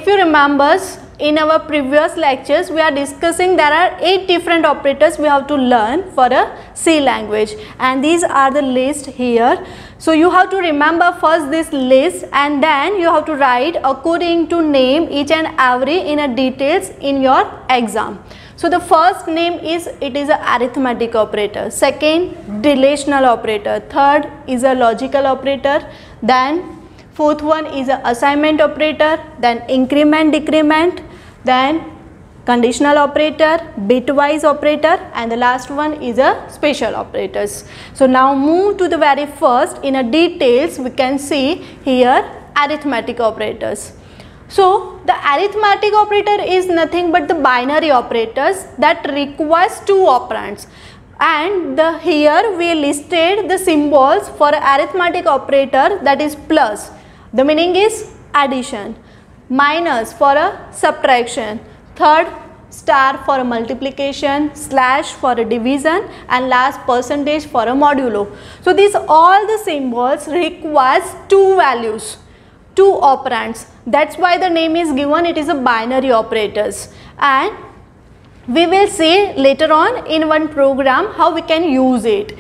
if you remember, in our previous lectures we are discussing there are 8 different operators we have to learn for a C language, and these are the list here. So you have to remember first this list, and then you have to write according to name each and every in a details in your exam. So the first name is, it is a arithmetic operator, second relational operator, third is a logical operator, then fourth one is a assignment operator, then increment decrement, then conditional operator, bitwise operator, and the last one is a special operators. So now move to the very first in a details. We can see here arithmetic operators. So the arithmetic operator is nothing but the binary operators that requires 2 operands, and here we listed the symbols for arithmetic operator, that is plus, the meaning is addition, minus for a subtraction, third star for a multiplication, slash for a division, and last percentage for a modulo. So these all the symbols requires 2 values, 2 operands. That's why the name is given, it is a binary operators, and we will see later on in one program how we can use it.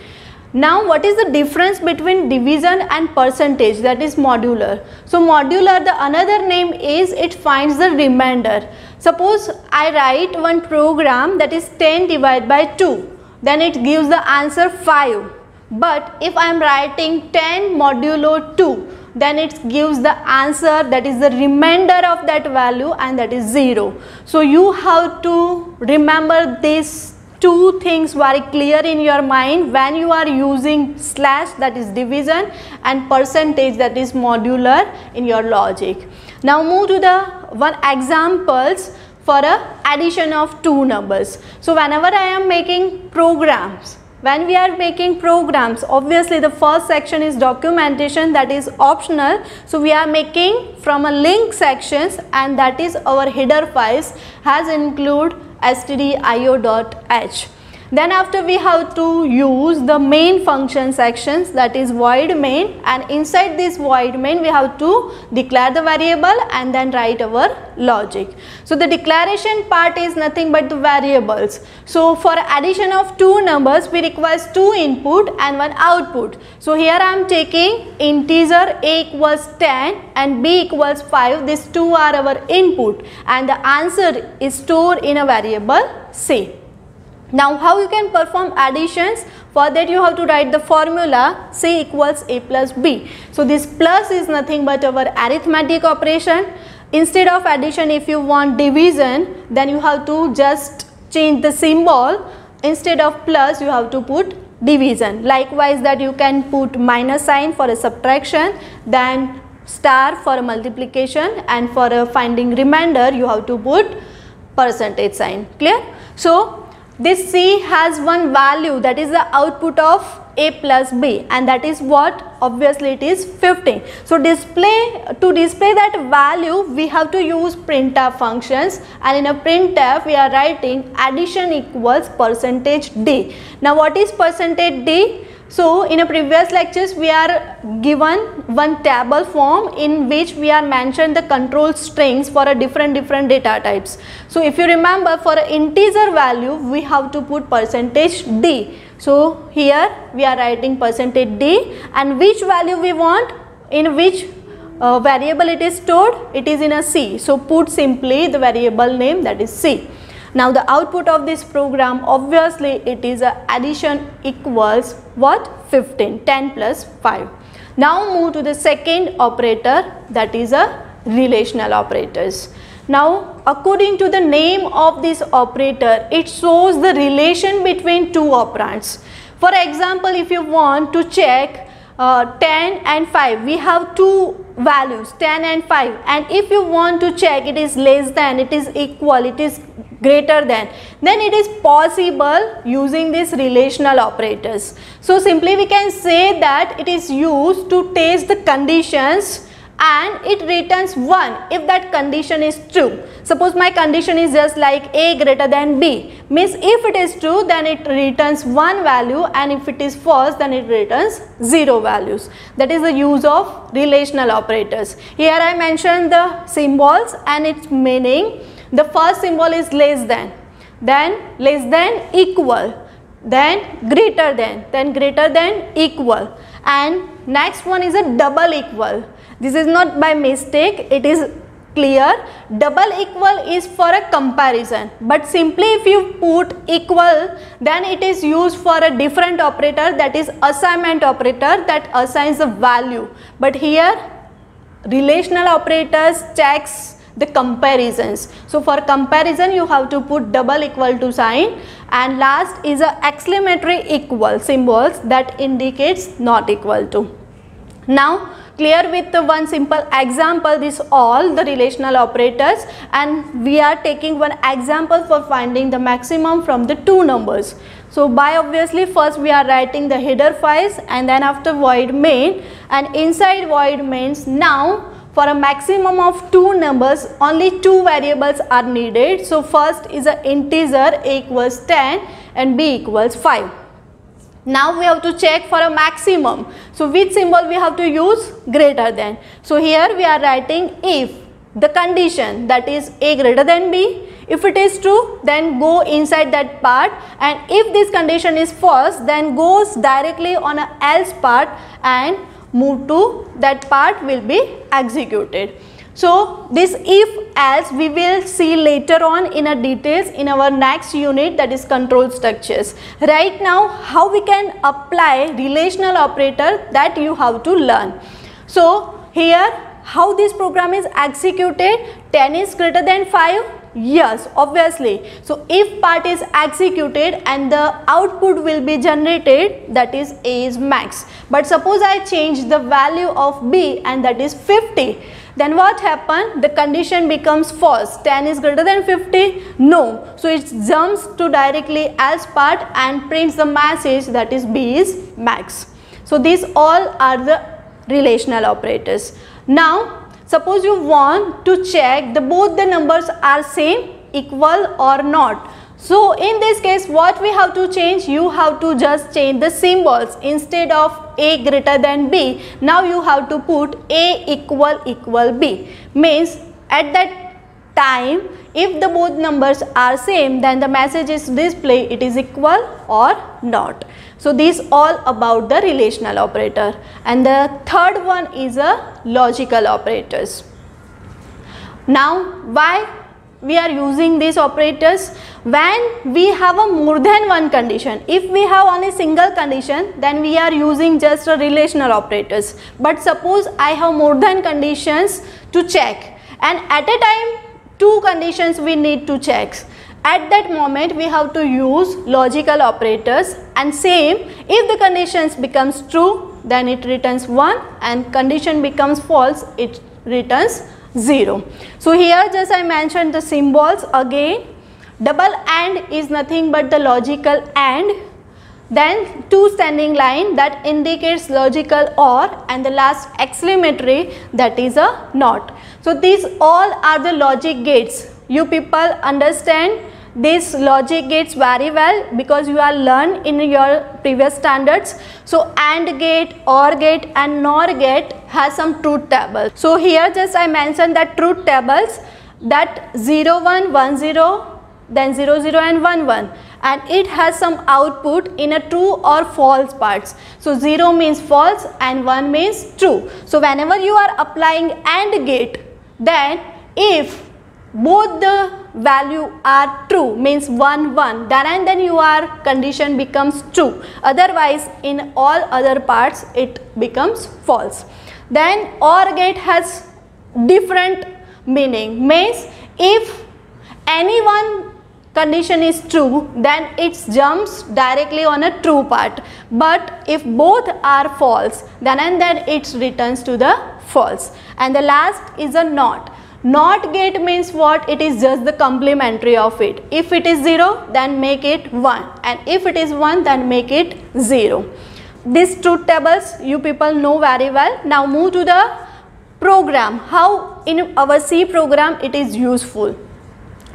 Now what is the difference between division and percentage, that is modular. So modular, the another name is it finds the remainder. Suppose I write one program that is 10 divided by 2, then it gives the answer 5. But if I am writing 10 modulo 2, then it gives the answer, that is the remainder of that value, and that is 0. So you have to remember these 2 things very clear in your mind when you are using slash, that is division, and percentage, that is modular, in your logic. Now move to the one examples for a addition of 2 numbers. So whenever I am making programs, when we are making programs, obviously the first section is documentation, that is optional. So we are making from a link sections, and that is our header files has include stdio.h. Then after we have to use the main function sections, that is void main, and inside this void main we have to declare the variable and then write our logic. So the declaration part is nothing but the variables. So for addition of 2 numbers we require 2 input and 1 output. So here I am taking integer a equals 10 and b equals 5, these 2 are our input, and the answer is stored in a variable c. Now how you can perform additions? For that you have to write the formula C equals A plus B. So this plus is nothing but our arithmetic operation. Instead of addition, if you want division, then you have to just change the symbol. Instead of plus you have to put division. Likewise that you can put minus sign for a subtraction, then star for a multiplication, and for a finding remainder you have to put percentage sign. Clear? So this C has one value, that is the output of A plus B, and that is what? Obviously it is 15. So to display that value we have to use printf functions, and in a printf we are writing addition equals percentage D. Now what is percentage D? So in a previous lectures we are given one table form in which we are mentioned the control strings for a different data types. So if you remember, for an integer value we have to put percentage D. So here we are writing percentage D, and which value we want, in which variable it is stored, it is in a C. So put simply the variable name, that is C. Now the output of this program, obviously it is a addition equals what? 15, 10 plus 5. Now move to the second operator, that is a relational operators. Now according to the name of this operator, it shows the relation between 2 operands. For example, if you want to check 10 and 5, we have 2 values, 10 and 5, and if you want to check it is less than, it is equal, it is greater than, then it is possible using these relational operators. So simply we can say that it is used to test the conditions and it returns 1 if that condition is true. Suppose my condition is just like A greater than B, means if it is true then it returns 1 value, and if it is false then it returns 0 values. That is the use of relational operators. Here I mentioned the symbols and its meaning. The first symbol is less than, then less than equal, then greater than equal, and next one is a double equal. This is not by mistake, it is clear. Double equal is for a comparison, but simply if you put equal then it is used for a different operator, that is assignment operator, that assigns a value. But here relational operators checks the comparisons. So for comparison you have to put double equal to sign, and last is a exclamatory equal symbols that indicates not equal to. Now clear with the one simple example this all the relational operators, and we are taking one example for finding the maximum from the two numbers. So by obviously first we are writing the header files, and then after void main, and inside void mains now for a maximum of two numbers only two variables are needed. So first is an integer A equals 10 and B equals 5. Now we have to check for a maximum. So which symbol we have to use? Greater than. So here we are writing if the condition, that is A greater than B, if it is true then go inside that part, and if this condition is false then goes directly on a else part and move to that part will be executed. So this if else we will see later on in a details in our next unit, that is control structures. Right now how we can apply relational operator, that you have to learn. So here how this program is executed, 10 is greater than 5. Yes, obviously. So if part is executed and the output will be generated, that is A is max. But suppose I change the value of B and that is 50. Then what happened? The condition becomes false. 10 is greater than 50? No. So it jumps to directly else part and prints the message that is B is max. So these all are the relational operators. Now suppose you want to check both the numbers are same, equal or not. So in this case what we have to change? You have to just change the symbols. Instead of A greater than B, now you have to put A equal B. Means at that time if the both numbers are same then the message is displayed it is equal or not. So these all about the relational operator, and the third one is a logical operators. Now why we are using these operators? When we have a more than one condition. If we have only single condition then we are using just a relational operators. But suppose I have more than conditions to check, and at a time two conditions we need to check. At that moment we have to use logical operators, and same if the conditions becomes true then it returns 1 and condition becomes false it returns 0. So here just I mentioned the symbols again. Double AND is nothing but the logical AND, then two standing line that indicates logical OR, and the last exclamatory that is a NOT. So these all are the logic gates. You people understand these logic gates very well because you are learned in your previous standards. So AND gate, OR gate and NOR gate has some truth tables. So here just I mentioned that truth tables, that 0 1 1 0, then 0 0 and 1 1, and it has some output in a true or false parts. So 0 means false and 1 means true. So whenever you are applying AND gate, then if both the value are true means 1 1, then your condition becomes true, otherwise in all other parts it becomes false. Then OR gate has different meaning, means if any one condition is true then it jumps directly on a true part, but if both are false then it returns to the false. And the last is a NOT. NOT gate means what? It is just the complementary of it. If it is 0 then make it 1, and if it is 1 then make it 0. These truth tables you people know very well. Now move to the program, how in our C program it is useful.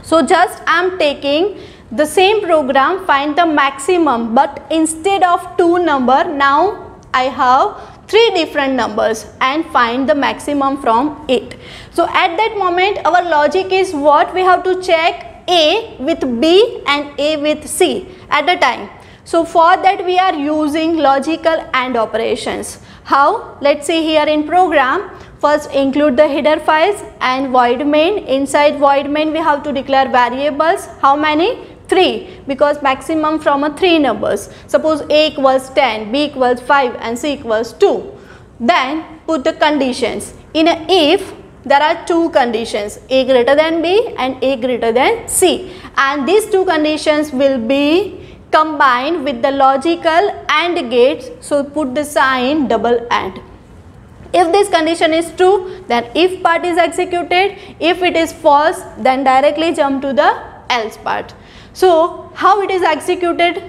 So just I am taking the same program, find the maximum, but instead of 2 number, now I have 3 different numbers and find the maximum from it. So at that moment our logic is what? We have to check A with B and A with C at the time. So for that we are using logical AND operations. How? Let's see here in program. First include the header files and void main. Inside void main we have to declare variables. How many? 3, because maximum from a 3 numbers. Suppose A equals 10, B equals 5 and C equals 2. Then put the conditions. In a if there are 2 conditions, A greater than B and A greater than C, and these 2 conditions will be combined with the logical AND gates. So put the sign double AND. If this condition is true, then if part is executed. If it is false, then directly jump to the else part. So how it is executed?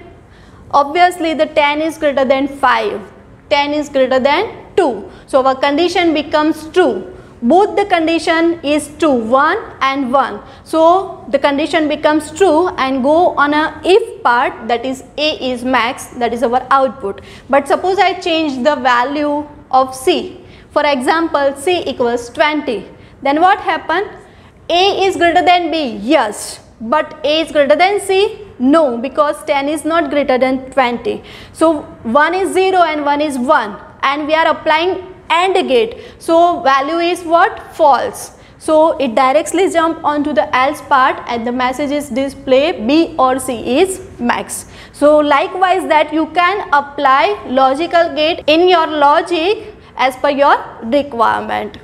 Obviously the 10 is greater than 5, 10 is greater than 2. So our condition becomes true. Both the condition is true, 1 and 1. So the condition becomes true and go on a if part, that is A is max, that is our output. But suppose I change the value of C. For example, C equals 20. Then what happened? A is greater than B, yes. But A is greater than C? No, because 10 is not greater than 20. So 1 is 0 and 1 is 1, and we are applying AND gate. So value is what? False. So it directly jump onto the else part and the message is display B or C is max. So likewise that you can apply logical gate in your logic as per your requirement.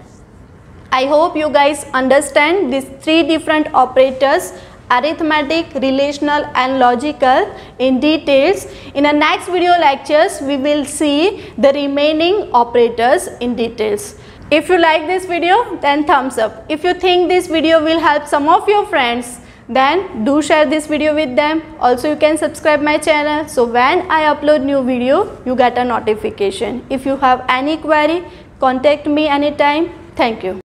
I hope you guys understand these 3 different operators: arithmetic, relational and logical in details. In the next video lectures we will see the remaining operators in details. If you like this video, then thumbs up. If you think this video will help some of your friends, then do share this video with them. Also you can subscribe my channel, so when I upload new video you get a notification. If you have any query, contact me anytime. Thank you.